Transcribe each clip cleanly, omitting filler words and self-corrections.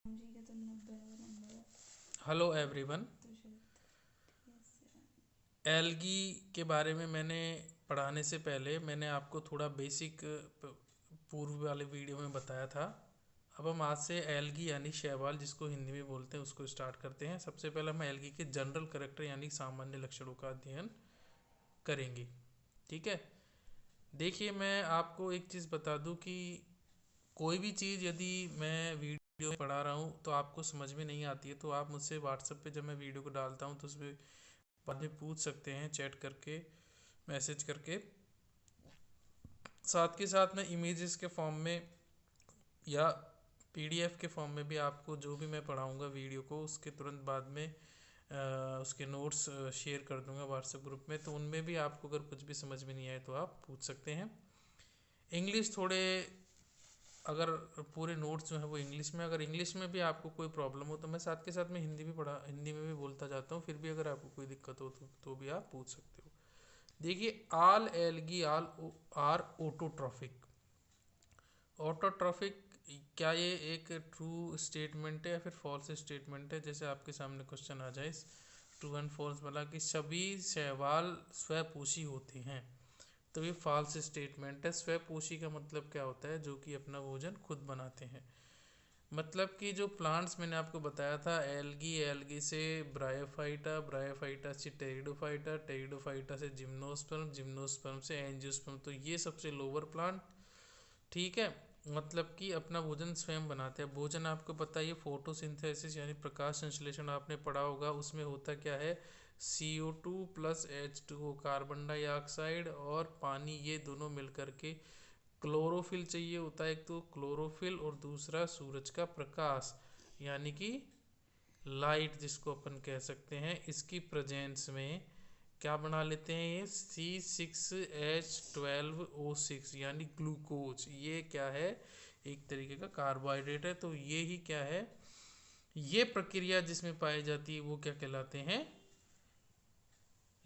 जी का तो 90 नंबर है। Hello everyone. तो शायद यस। एल्गी के बारे में मैंने पढ़ाने से पहले मैंने आपको थोड़ा बेसिक पूर्व वाले वीडियो में बताया था। अब हम आज से एल्गी यानी शैवाल जिसको हिंदी में बोलते हैं उसको स्टार्ट करते हैं। सबसे पहले हम एल्गी के जनरल करेक्टर यानी सामान्य लक्षणों का अध्ययन करेंगे। ठीक है। देखिए, मैं आपको एक चीज़ बता दूं कि कोई भी चीज़ यदि मैं वीडियो में पढ़ा रहा हूँ तो आपको समझ में नहीं आती है तो आप मुझसे व्हाट्सएप पे जब मैं वीडियो को डालता हूँ तो उसमें बाद में पूछ सकते हैं, चैट करके, मैसेज करके। साथ के साथ मैं इमेजेस के फॉर्म में या पीडीएफ के फॉर्म में भी आपको जो भी मैं पढ़ाऊँगा वीडियो को उसके तुरंत बाद में उसके नोट्स शेयर कर दूंगा व्हाट्सएप ग्रुप में। तो उनमें भी आपको अगर कुछ भी समझ में नहीं आए तो आप पूछ सकते हैं। इंग्लिश थोड़े, अगर पूरे नोट्स जो हैं वो इंग्लिश में, अगर इंग्लिश में भी आपको कोई प्रॉब्लम हो तो मैं साथ के साथ में हिंदी में भी बोलता जाता हूँ। फिर भी अगर आपको कोई दिक्कत हो तो भी आप पूछ सकते हो। देखिए, आल एल्गी आल आर ऑटोट्रॉफिक। ऑटोट्रॉफिक, क्या ये एक ट्रू स्टेटमेंट है या फिर फॉल्स स्टेटमेंट है? जैसे आपके सामने क्वेश्चन आ जाए ट्रू एंड फॉल्स वाला कि सभी शैवाल स्वपोषी होते हैं, तो ये फॉल्स स्टेटमेंट है। स्वपोषी का मतलब क्या होता है? जो कि अपना भोजन खुद बनाते हैं। मतलब कि जो प्लांट्स मैंने आपको बताया था, एल्गी, एल्गी से ब्रायोफाइटा, ब्रायोफाइटा से टेरिडोफाइटा, टेरिडोफाइटा से जिम्नोस्पर्म, जिम्नोस्पर्म से एंजियोस्पर्म, तो ये सबसे लोअर प्लांट। ठीक है। मतलब कि अपना भोजन स्वयं बनाते हैं। भोजन आपको पता है, ये फोटोसिंथेसिस यानी प्रकाश संश्लेषण आपने पढ़ा होगा। उसमें होता क्या है? CO2 plus H2O, carbon dioxide और पानी, ये दोनों मिलकर के क्लोरोफिल चाहिए होता है। एक तो क्लोरोफिल और दूसरा सूरज का प्रकाश यानी कि लाइट जिसको अपन कह सकते हैं। इसकी प्रेजेंस में क्या बना लेते हैं? ये C6H12O6 यानी ग्लूकोज। ये क्या है? एक तरीके का कार्बोहाइड्रेट है। तो ये ही क्या है? ये प्रक्रिया जिसमें पाई जाती है वो क्या कहलाते हैं?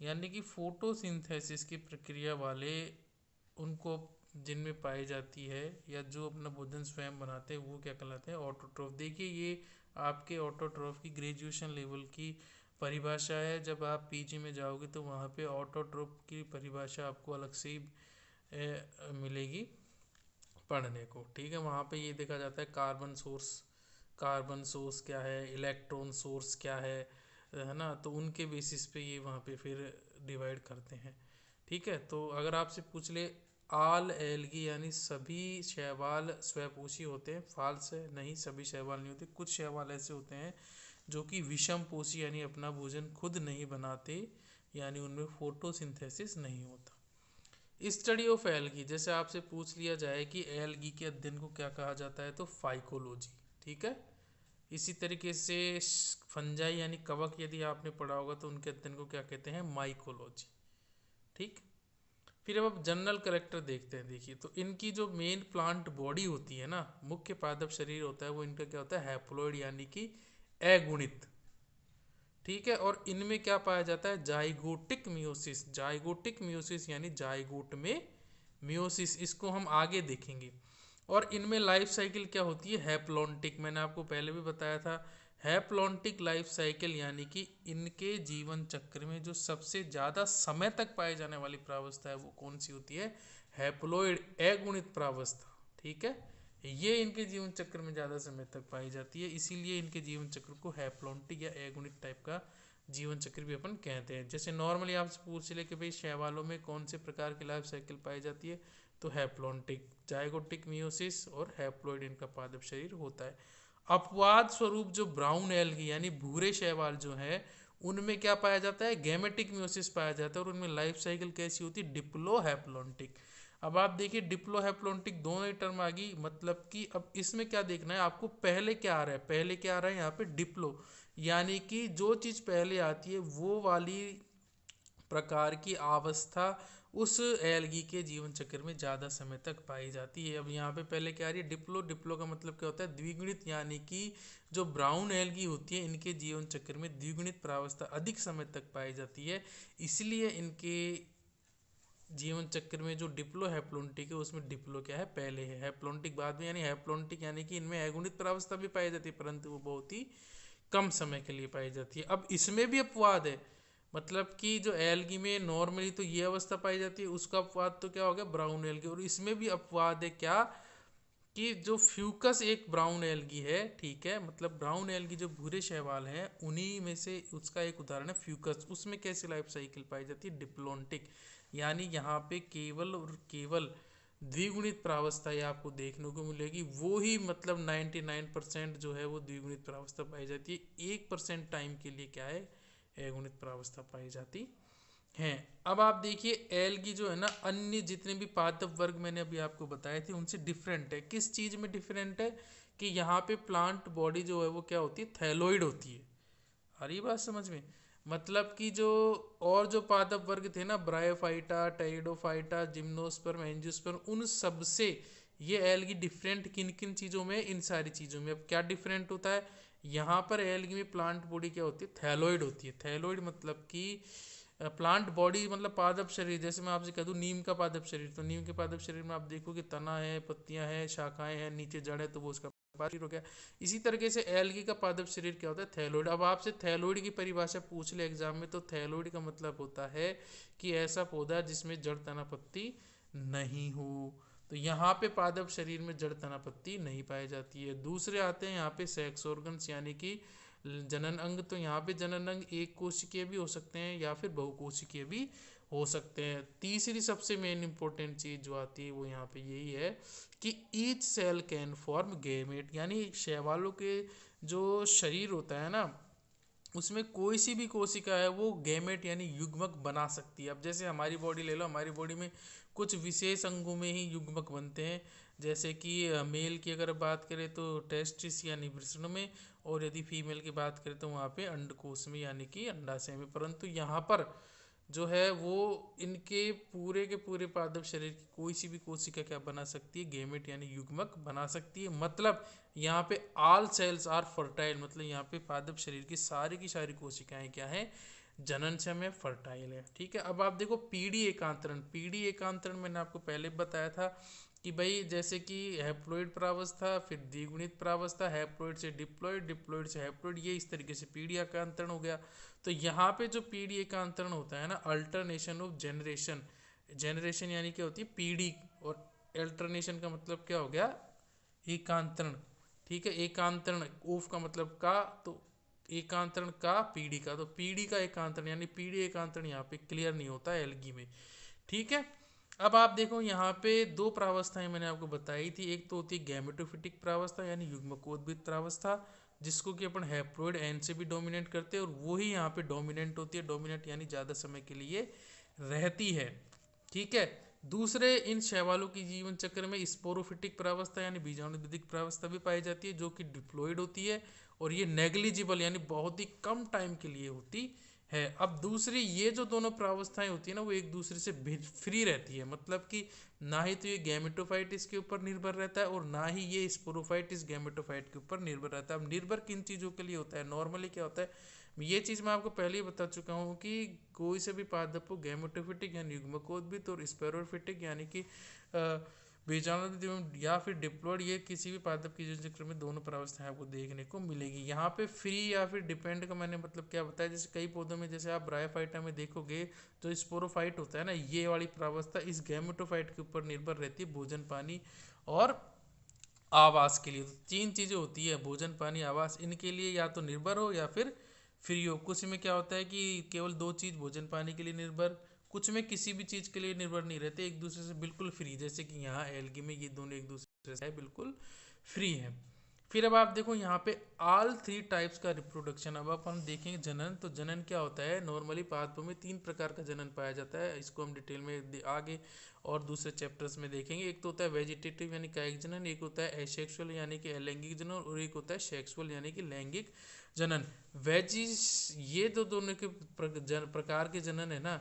यानी कि फोटोसिंथेसिस की प्रक्रिया वाले उनको जिनमें पाई जाती है या जो अपना भोजन स्वयं बनाते हैं वो क्या कहलाते हैं? ऑटोट्रॉफ। देखिए, ये आपके ऑटोट्रॉफ की ग्रेजुएशन लेवल की परिभाषा है। जब आप पीजी में जाओगे तो वहाँ पे ऑटोट्रॉफ की परिभाषा आपको अलग से ही मिलेगी पढ़ने को। ठीक है। वहाँ पे ये देखा जाता है कार्बन सोर्स क्या है, इलेक्ट्रॉन सोर्स क्या है ना? तो उनके बेसिस पे ये वहाँ पे फिर डिवाइड करते हैं। ठीक है। तो अगर आपसे पूछ ले आल एल्गी यानी सभी शैवाल स्वपोषी होते हैं, फाल्स है, नहीं सभी शैवाल नहीं होते। कुछ शैवाल ऐसे होते हैं जो कि विषम पोषी यानी अपना भोजन खुद नहीं बनाते, यानी उनमें फोटोसिंथेसिस नहीं होता। स्टडी ऑफ एल्गी, जैसे आपसे पूछ लिया जाए कि एल्गी के अध्ययन को क्या कहा जाता है, तो फाइकोलॉजी। ठीक है। इसी तरीके से फंजाई यानी कवक यदि आपने पढ़ा होगा तो उनके अध्ययन को क्या कहते हैं? माइकोलॉजी। ठीक। फिर अब जनरल करेक्टर देखते हैं। देखिए, तो इनकी जो मेन प्लांट बॉडी होती है ना, मुख्य पादप शरीर होता है, वो इनका क्या होता है? हैप्लॉइड यानी कि अगुणित। ठीक है। और इनमें क्या पाया जाता है? Zygotic meiosis. जाइगोटिक मियोसिस यानी जाइगोट में मियोसिस, इसको हम आगे देखेंगे। और इनमें लाइफ साइकिल क्या होती है? हैप्लॉन्टिक। मैंने आपको पहले भी बताया था। हैप्लॉन्टिक लाइफ साइकिल यानी कि इनके जीवन चक्र में जो सबसे ज़्यादा समय तक पाए जाने वाली प्रावस्था है वो कौन सी होती है? हैप्लॉइड, अगुणित प्रावस्था। ठीक है। ये इनके जीवन चक्र में ज़्यादा समय तक पाई जाती है, इसीलिए इनके जीवन चक्र को हैप्लॉन्टिक या एगोनिक टाइप का जीवन चक्र भी अपन कहते हैं। जैसे नॉर्मली आपसे पूछ ले कि भाई शैवालों में कौन से प्रकार की लाइफ साइकिल पाई जाती है, तो हैप्लॉन्टिक, जाइगोटिक मियोसिस और हैप्लॉइड इनका पादप शरीर होता है। अपवाद स्वरूप जो ब्राउन एल्गी यानी भूरे शैवाल जो है उनमें क्या पाया जाता है? गैमेटिक मियोसिस पाया जाता है। और उनमें लाइफ साइकिल कैसी होती है? Diplo haplontic. अब आप देखिए, डिप्लोहैप्लॉन्टिक दोनों ही टर्म आ गई। मतलब कि अब इसमें क्या देखना है आपको? पहले क्या आ रहा है? पहले क्या आ रहा है यहाँ पे? डिप्लो, यानी कि जो चीज पहले आती है वो वाली प्रकार की अवस्था उस एल्गी के जीवन चक्र में ज़्यादा समय तक पाई जाती है। अब यहाँ पे पहले क्या आ रही है? डिप्लो। डिप्लो का मतलब क्या होता है? द्विगुणित, यानी कि जो ब्राउन एल्गी होती है इनके जीवन चक्र में द्विगुणित प्रावस्था अधिक समय तक पाई जाती है, इसलिए इनके जीवन चक्र में जो डिप्लो हैप्लोनिटिक है उसमें डिप्लो क्या है पहले है, हैप्लोनिटिक बाद में, यानी हैप्लोनिटिक यानी कि इनमें अगुणित प्रावस्था भी पाई जाती है परंतु वो बहुत ही कम समय के लिए पाई जाती है। अब इसमें भी अपवाद है, मतलब कि जो एल्गी में नॉर्मली तो ये अवस्था पाई जाती है, उसका अपवाद तो क्या हो गया ब्राउन एल्गी, और इसमें भी अपवाद है क्या कि जो फ्यूकस एक ब्राउन एल्गी है, ठीक है, मतलब ब्राउन एल्गी जो भूरे शैवाल हैं उन्हीं में से उसका एक उदाहरण है फ्यूकस। उसमें कैसी लाइफ साइकिल पाई जाती है डिप्लोन्टिक, यानी यहाँ पे केवल और केवल द्विगुणित प्रावस्था ही आपको देखने को मिलेगी, वो ही मतलब 99% जो है वो द्विगुणित प्रावस्था पाई जाती है, 1% टाइम के लिए क्या है अगुणित प्रावस्था पाई जाती हैं। अब आप देखिए एल्गी जो है ना अन्य जितने भी पादप वर्ग मैंने अभी आपको बताए थे उनसे डिफरेंट है। किस चीज में डिफरेंट है कि यहाँ पे प्लांट बॉडी जो है वो क्या होती है थैलोइड होती है। आ रही बात समझ में, मतलब कि जो और जो पादप वर्ग थे ना ब्रायोफाइटा, टेरिडोफाइटा, जिम्नोस्पर्म, एंजियोस्पर्म, उन सब से ये एल्गी डिफरेंट किन किन चीज़ों में, इन सारी चीज़ों में। अब क्या डिफरेंट होता है यहाँ पर एल्गी में प्लांट बॉडी क्या होती है थैलोइड होती है। थैलोइड मतलब कि प्लांट बॉडी मतलब पादप शरीर, जैसे मैं आपसे कह दूं नीम का पादप शरीर, तो नीम के पादप शरीर में आप देखोगे तना है, पत्तियां हैं, शाखाएं हैं, नीचे जड़ है, तो वो उसका पादप शरीर हो गया। इसी तरीके से एल्गी का पादप शरीर क्या होता है थैलोइड। अब आपसे थैलोइड की परिभाषा पूछ ले एग्जाम में, तो थैलोइड का मतलब होता है कि ऐसा पौधा जिसमें जड़ तना पत्ती नहीं हो। तो यहाँ पे पादप शरीर में जड़ तना पत्ती नहीं पाई जाती है। दूसरे आते हैं यहाँ पे सेक्स ऑर्गन्स यानी कि जनन अंग, तो यहाँ पे जनन अंग एक कोशिकीय भी हो सकते हैं या फिर बहुकोशिकीय भी हो सकते हैं। तीसरी सबसे मेन इंपॉर्टेंट चीज जो आती है वो यहाँ पे यही है कि each cell can form gamete, यानी शैवालों के जो शरीर होता है ना उसमें कोई सी भी कोशिका है वो गैमेट यानी युग्मक बना सकती है। अब जैसे हमारी बॉडी ले लो, हमारी बॉडी में कुछ विशेष अंगों में ही युग्मक बनते हैं, जैसे कि मेल की अगर बात करें तो टेस्टिस यानी वृषण में, और यदि फीमेल की बात करें तो वहाँ पे अंडकोश में यानी कि अंडाशय में। परंतु यहाँ पर जो है वो इनके पूरे के पूरे पादप शरीर की कोई सी भी कोशिका क्या बना सकती है गैमेट यानी युग्मक बना सकती है। मतलब यहाँ पे ऑल सेल्स आर फर्टाइल, मतलब यहाँ पे पादप शरीर की सारी कोशिकाएं क्या है जननक्षम में फर्टाइल है। ठीक है, अब आप देखो पीढ़ी एकांतरण। पीढ़ी एकांतरण मैंने आपको पहले बताया था कि भाई जैसे कि हैप्लोइड प्रावस्था, फिर द्विगुणित प्रावस्था, हैप्लोइड से डिप्लोइड, डिप्लोइड से हैप्लोइड, ये इस तरीके से पीढ़ी एकांतरण हो गया। तो यहाँ पे जो पीढ़ी एकांतरण होता है ना अल्टरनेशन ऑफ जनरेशन, जनरेशन यानी क्या होती है पीढ़ी, और अल्टरनेशन का मतलब क्या हो गया एकांतरण। ठीक है, एकांतरण ऑफ का मतलब का, तो एकांतरण का पीढ़ी का, तो पीढ़ी का एकांतरण यानी पीढ़ी एकांतरण यहाँ पे क्लियर नहीं होता है एल्गी में। ठीक है, अब आप देखो यहाँ पे दो प्रावस्थाएं मैंने आपको बताई थी, एक तो होती है गैमेटोफिटिक प्रावस्था यानी युग्मकोद्भिद प्रावस्था, जिसको कि अपन हैप्लोइड एन से भी डोमिनेट करते हैं, और वो ही यहाँ पे डोमिनेंट होती है। डोमिनेंट यानी ज़्यादा समय के लिए रहती है। ठीक है, दूसरे इन शैवालों की जीवन चक्र में स्पोरोफिटिक प्रावस्था यानी बीजाणुविधिक प्रावस्था भी पाई जाती है, जो कि डिप्लॉयड होती है, और ये नेग्लिजिबल यानी बहुत ही कम टाइम के लिए होती है। अब दूसरी ये जो दोनों प्रावस्थाएं होती है ना वो एक दूसरे से फ्री रहती है, मतलब कि ना ही तो ये गैमेटोफाइट इसके ऊपर निर्भर रहता है और ना ही ये स्पोरोफाइट इस गैमेटोफाइट के ऊपर निर्भर रहता है। अब निर्भर किन चीज़ों के लिए होता है, नॉर्मली क्या होता है ये चीज़ मैं आपको पहले ही बता चुका हूँ कि कोई से भी पादप को गैमेटोफिटिक यानी युग्मकोद्भिद और स्पेरोफिटिक यानी कि बीजाणुविद या फिर डिप्लॉयड, ये किसी भी पादप की जीवन चक्र में दोनों प्रावस्थाएं आपको देखने को मिलेगी। यहाँ पे फ्री या फिर डिपेंड का मैंने मतलब क्या बताया, जैसे कई पौधों में जैसे आप ब्रायोफाइटा में देखोगे जो स्पोरोफाइट होता है ना, ये वाली प्रावस्था इस गैमेटोफाइट के ऊपर निर्भर रहती है भोजन, पानी और आवास के लिए। तो तीन चीज़ें होती है भोजन, पानी, आवास, इनके लिए या तो निर्भर हो या फिर फ्री हो। कुछ में क्या होता है कि केवल दो चीज़ भोजन पानी के लिए निर्भर, कुछ में किसी भी चीज़ के लिए निर्भर नहीं रहते, एक दूसरे से बिल्कुल फ्री, जैसे कि यहाँ एल्गी में ये दोनों एक दूसरे से बिल्कुल फ्री है। फिर अब आप देखो यहाँ पे ऑल थ्री टाइप्स का रिप्रोडक्शन। अब हम देखेंगे जनन, तो जनन क्या होता है नॉर्मली पादपों में तीन प्रकार का जनन पाया जाता है, इसको हम डिटेल में आगे और दूसरे चैप्टर्स में देखेंगे। एक तो होता है वेजिटेटिव यानी कायिक जनन, एक होता है एसेक्सुअल यानी कि अलैंगिक जनन, और एक होता है सेक्सुअल यानी कि लैंगिक जनन। वेजिस ये तो दोनों के प्रकार के जनन है ना,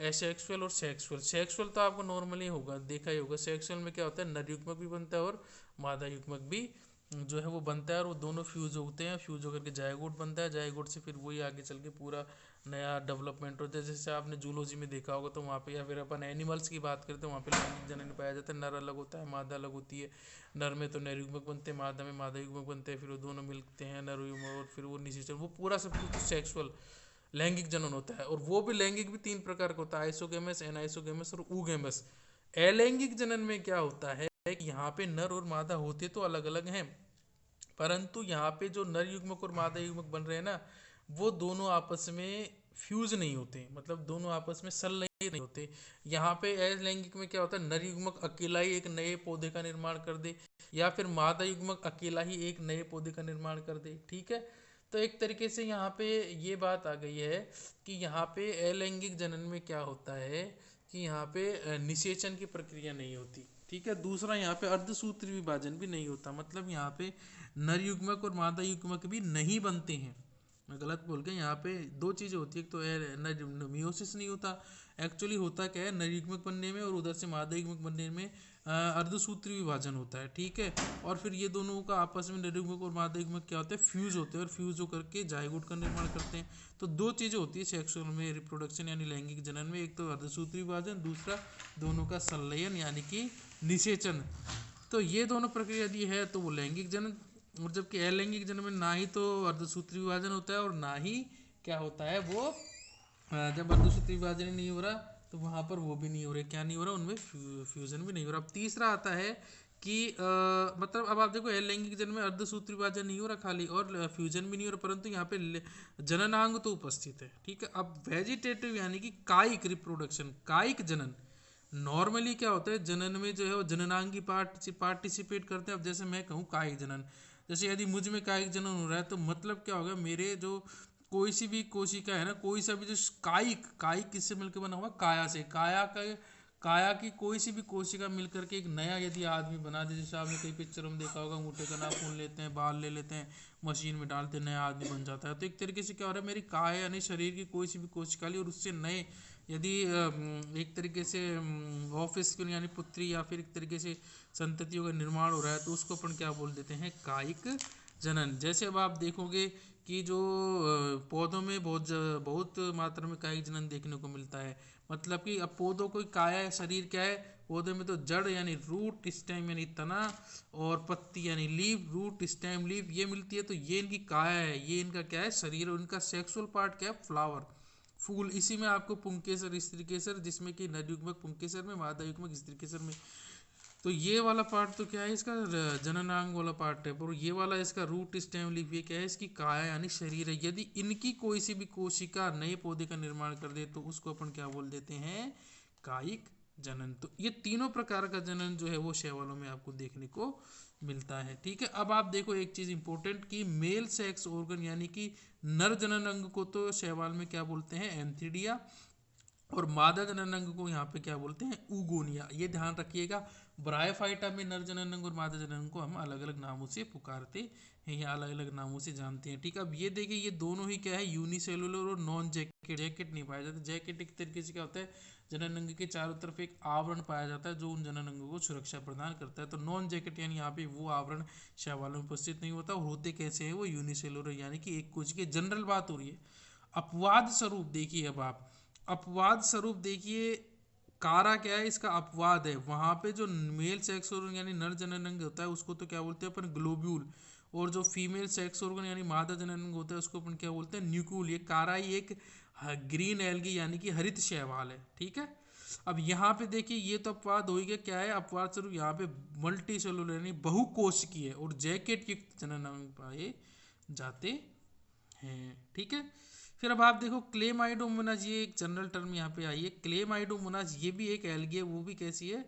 एसेक्सुअल और सेक्सुअल। सेक्सुअल तो आपको नॉर्मली होगा देखा ही होगा, सेक्सुअल में क्या होता है नर युग्मक भी बनता है और मादा युग्मक भी जो है वो बनता है और वो दोनों फ्यूज होते हैं, फ्यूज होकर के जायगोट बनता है, जायगोट से फिर वही आगे चल के पूरा नया डेवलपमेंट होता है। जैसे आपने जूलॉजी में देखा होगा तो वहाँ पे, या फिर अपन एनिमल्स की बात करते हैं, वहाँ पे लैंगिक जनन पाया जाता है। नर अलग होता है, मादा अलग होती है। नर में तो नर युग्मक बनते हैं, मादा में मादा युग्मक बनते हैं, फिर वो दोनों मिलते हैं नर युग्मक, और फिर वो निषेचन, वो पूरा सब कुछ सेक्सुअल लैंगिक जनन होता है। और वो भी लैंगिक भी 3 प्रकार का होता है, आइसोगेमस, एनाइसोगेमस और ऊगेमस। अलैंगिक जनन में क्या होता है कि यहाँ पे नर और मादा होते तो अलग अलग हैं, परंतु यहाँ पे जो नर युग्मक और मादा युग्मक बन रहे हैं ना, वो दोनों आपस में फ्यूज नहीं होते, मतलब दोनों आपस में संलयन नहीं होते। यहाँ पे अलैंगिक में क्या होता है, नर युग्मक अकेला ही एक नए पौधे का निर्माण कर दे, या फिर मादा युग्मक अकेला ही एक नए पौधे का निर्माण कर दे, ठीक है। तो एक तरीके से यहाँ पे ये बात आ गई है कि यहाँ पे अलैंगिक जनन में क्या होता है कि यहाँ पे निषेचन की प्रक्रिया नहीं होती, ठीक है। दूसरा, यहाँ पे अर्धसूत्री विभाजन भी नहीं होता, मतलब यहाँ पे नर युग्मक और मादा युग्मक भी नहीं बनते हैं। मैं गलत बोल गया, यहाँ पे 2 चीज़ें होती है, एक तो नर मियोसिस नहीं होता। एक्चुअली होता क्या है, नर युग्मक बनने में और उधर से मादा युग्मक बनने में अर्धसूत्री विभाजन होता है, ठीक है। और फिर ये दोनों का आपस में नर युग्मक और मादा युग्मक क्या होता है, फ्यूज होते हैं, और फ्यूज होकर के जायगोट का निर्माण करते हैं। तो 2 चीज़ें होती है सेक्सुअल में, रिप्रोडक्शन यानी लैंगिक जनन में, एक तो अर्धसूत्री विभाजन, दूसरा दोनों का संलयन यानी कि निषेचन। तो ये दोनों प्रक्रिया यदि है तो वो लैंगिक जनन। और जबकि अलैंगिक जनन में ना ही तो अर्धसूत्री विभाजन होता है और ना ही क्या होता है वो, जब अर्धसूत्री विभाजन ही नहीं हो रहा तो वहाँ पर वो भी नहीं हो रहा, क्या नहीं हो रहा उनमें, फ्यूजन भी नहीं हो रहा। अब तीसरा आता है कि मतलब अब आप देखो अलैंगिक जनन में अर्धसूत्री विभाजन नहीं हो रहा खाली, और फ्यूजन भी नहीं हो रहा, परंतु यहाँ पे जननांग तो उपस्थित है, ठीक है। अब वेजिटेटिव यानी कि कायिक रिप्रोडक्शन, कायिक जनन, नॉर्मली क्या होता है जनन में जो है वो जननांगी पार्टिसिपेट करते हैं। अब जैसे मैं कहूँ कायिक जनन, जैसे यदि मुझ में कायिक जनन हो रहा है तो मतलब क्या होगा, मेरे जो कोई सी भी कोशिका है ना, कोई सा भी जो कायिक, कायिक किससे मिलकर बना हुआ, काया से, काया की कोई सी भी कोशिका मिलकर के एक नया यदि आदमी बना दे। जैसे आपने कई पिक्चरों में देखा होगा, अंगूठे का नाखून लेते हैं, बाल ले लेते हैं, मशीन में डालते हैं, नया आदमी बन जाता है। तो एक तरीके से क्या हो रहा है, मेरी काया यानी शरीर की कोई सी भी कोशिका ली और उससे नए यदि एक तरीके से ऑफिस यानी पुत्री या फिर एक तरीके से संततियों का निर्माण हो रहा है, तो उसको अपन क्या बोल देते हैं, कायिक जनन। जैसे अब आप देखोगे कि जो पौधों में बहुत मात्रा में कायिक जनन देखने को मिलता है। मतलब कि अब पौधों को काया है, शरीर क्या है, पौधे में तो जड़ यानी रूट, स्टेम यानी तना, और पत्ती यानी लीव, रूट स्टेम लीव ये मिलती है, तो ये इनकी काया है, ये इनका क्या है, शरीर। और इनका सेक्सुअल पार्ट क्या है, फ्लावर, फूल। इसी में आपको पुंकेसर, स्त्री केसर, जिसमें कि नर युग्मक पुंकेसर में, मादा युग्मक स्त्री केसर में। तो ये वाला पार्ट तो क्या है इसका, जननांग वाला पार्ट है, पर ये वाला इसका रूट स्टेम लीफ ये क्या है, इसकी काया यानी शरीर है। यदि इनकी कोई सी भी कोशिका नए पौधे का निर्माण कर दे तो उसको अपन क्या बोल देते हैं, कायिक जनन। तो ये तीनों प्रकार का जनन जो है वो शैवालों में आपको देखने को मिलता है, ठीक है। अब आप देखो एक चीज इंपॉर्टेंट कि मेल सेक्स ऑर्गन यानी कि नर जनन अंग को तो शैवाल में क्या बोलते हैं, एंथीडिया, और मादा जनन अंग को यहाँ पे क्या बोलते हैं, ऊगोनिया। ये ध्यान रखिएगा, ब्रायोफाइटा में नर जनन अंग और मादा जनन अंग को हम अलग अलग नामों से पुकारते हैं या अलग अलग नामों से जानते हैं, ठीक है। अब ये देखिए ये दोनों ही क्या है, यूनिसेलुलर और नॉन जैकेट, जैकेट नहीं पाया जाता। जैकेट एक तरीके से क्या होता है, जनन अंग के चारों तरफ एक आवरण पाया जाता है जो उन जनन अंगों को सुरक्षा प्रदान करता है। तो नॉन जैकेट यानी यहाँ पे वो आवरण शैवालों में उपस्थित नहीं होता। और होते कैसे हैं वो, यूनिसेलुलर यानी कि एक कोशिकीय। जनरल बात हो रही है। अपवाद स्वरूप देखिए, अब आप अपवाद स्वरूप देखिए, कारा क्या है, इसका अपवाद है। वहां पे जो मेल सेक्स ऑर्गन यानी नर जनन अंग होता है उसको तो क्या बोलते हैं अपन, ग्लोब्यूल। और जो फीमेल सेक्स ऑर्गन यानी मादा जनन अंग होता है उसको अपन क्या बोलते हैं, न्यूक्यूल। ये कारा ही एक ग्रीन एल्गी यानी कि हरित शैवाल है, ठीक है। अब यहाँ पे देखिए ये तो अपवाद हो ही गया, क्या है अपवाद स्वरूप, यहाँ पे मल्टी सेलुलर यानी बहुकोशिकीय और जैकेट युक्त जनन अंग पाए जाते हैं, ठीक है। फिर अब आप देखो क्लेमाइडोमोनाज, ये एक जनरल टर्म यहाँ पे आई है, क्लेमाइडोमोनाज। ये भी एक एल्गी है, वो भी कैसी है,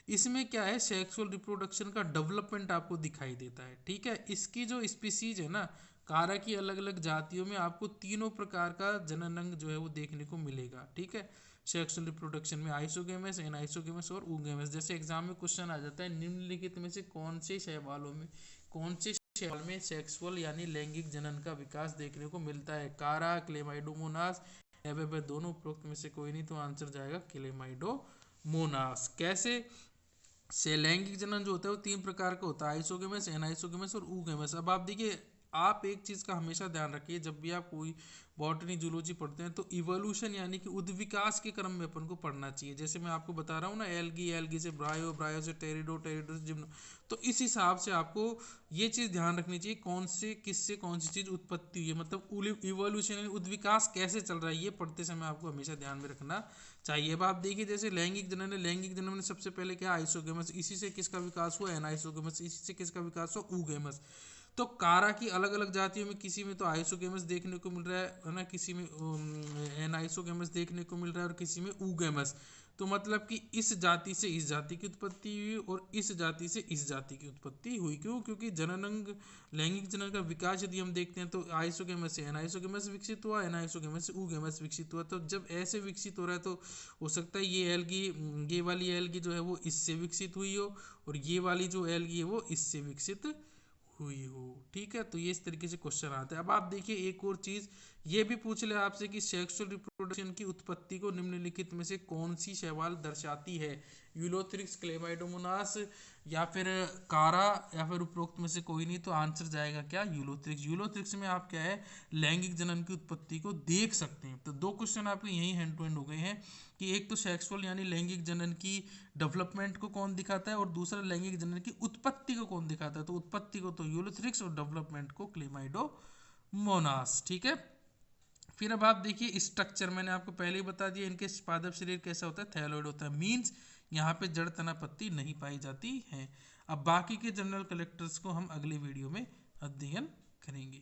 इसमें क्या है, सेक्सुअल रिप्रोडक्शन का डेवलपमेंट आपको दिखाई देता है, ठीक है। इसकी जो स्पीसीज है ना, कारा की अलग अलग जातियों में आपको तीनों प्रकार का जनन अंग जो है वो देखने को मिलेगा, ठीक है। सेक्सुअल रिप्रोडक्शन में आइसोगेमस, एनाइसोगेमस और ऊगेमस। जैसे एग्जाम में क्वेश्चन आ जाता है, निम्नलिखित में से कौन से शैवालों में, कौन से शैवाल में सेक्सुअल यानी लैंगिक जनन का विकास देखने को मिलता है, कारा, क्लेमाइडोमोनास, एबेबे दोनों उपरोक्त में से कोई नहीं, तो आंसर जाएगा क्लेमाइडोमोनास। कैसे, से लैंगिक जनन जो होता है वो 3 प्रकार का होता है, आइसोगेमस, एनाइसोगेमस और ऊगेमस। अब आप देखिए, आप एक चीज़ का हमेशा ध्यान रखिए, जब भी आप कोई बॉटनी जूलॉजी पढ़ते हैं तो इवोल्यूशन यानी कि उद्विकास के क्रम में अपन को पढ़ना चाहिए। जैसे मैं आपको बता रहा हूँ ना, एल्गी, एल्गी से ब्रायो, ब्रायो से टेरिडो, टेरिडो से जिम्नो, तो इस हिसाब से आपको ये चीज़ ध्यान रखनी चाहिए कौन से किससे कौन सी चीज़ उत्पत्ति हुई है, मतलब इवोल्यूशन यानी उद्विकास कैसे चल रहा है, ये पढ़ते समय आपको हमेशा ध्यान में रखना चाहिए। अब आप देखिए, जैसे लैंगिक जनन है, लैंगिक जनन में सबसे पहले क्या, आइसोगेमस, इसी से किसका विकास हुआ, एनाइसोगेमस, इसी से किसका विकास हुआ, ऊगेमस। तो कारा की अलग अलग जातियों में किसी में तो आइसोगेमस देखने को मिल रहा है ना, किसी में एनाइसोगेमस देखने को मिल रहा है और किसी में ऊगेमस। तो मतलब कि इस जाति से इस जाति की उत्पत्ति हुई और इस जाति से इस जाति की उत्पत्ति हुई। क्यों? क्योंकि जननांग लैंगिक जनन का विकास यदि हम देखते हैं तो आइसोगेमस से एनाइसोगेमस विकसित हुआ, एनाइसोगेमस से ऊगेमस विकसित हुआ। तो जब ऐसे विकसित हो रहा है तो हो सकता है ये एल्गी, ये वाली एल्गी जो है वो इससे विकसित हुई हो और ये वाली जो एल्गी है वो इससे विकसित हुई हो। ठीक है, तो ये इस तरीके से क्वेश्चन आता है। अब आप देखिए एक और चीज ये भी पूछ ले आपसे कि सेक्सुअल रिप्रोडक्शन की उत्पत्ति को निम्नलिखित में से कौन सी शैवाल दर्शाती है, यूलोथ्रिक्स, क्लेमाइडोमोनास या फिर कारा या फिर उपरोक्त में से कोई नहीं। तो आंसर जाएगा क्या, यूलोथ्रिक्स। यूलोथ्रिक्स में आप क्या है, लैंगिक जनन की उत्पत्ति को देख सकते हैं। तो 2 क्वेश्चन आपके यही हैंड टू हैंड हो गए हैं कि एक तो सेक्सुअल यानी लैंगिक जनन की डेवलपमेंट को कौन दिखाता है और दूसरा लैंगिक जनन की उत्पत्ति को कौन दिखाता है। तो उत्पत्ति को तो यूलोथ्रिक्स और डेवलपमेंट को क्लेमाइडोमोनास। ठीक है, फिर अब आप देखिए स्ट्रक्चर, मैंने आपको पहले ही बता दिया इनके पादप शरीर कैसा होता है, थैलोइड होता है, मींस यहाँ पे जड़ तना पत्ती नहीं पाई जाती है। अब बाकी के जनरल कलेक्टर्स को हम अगले वीडियो में अध्ययन करेंगे।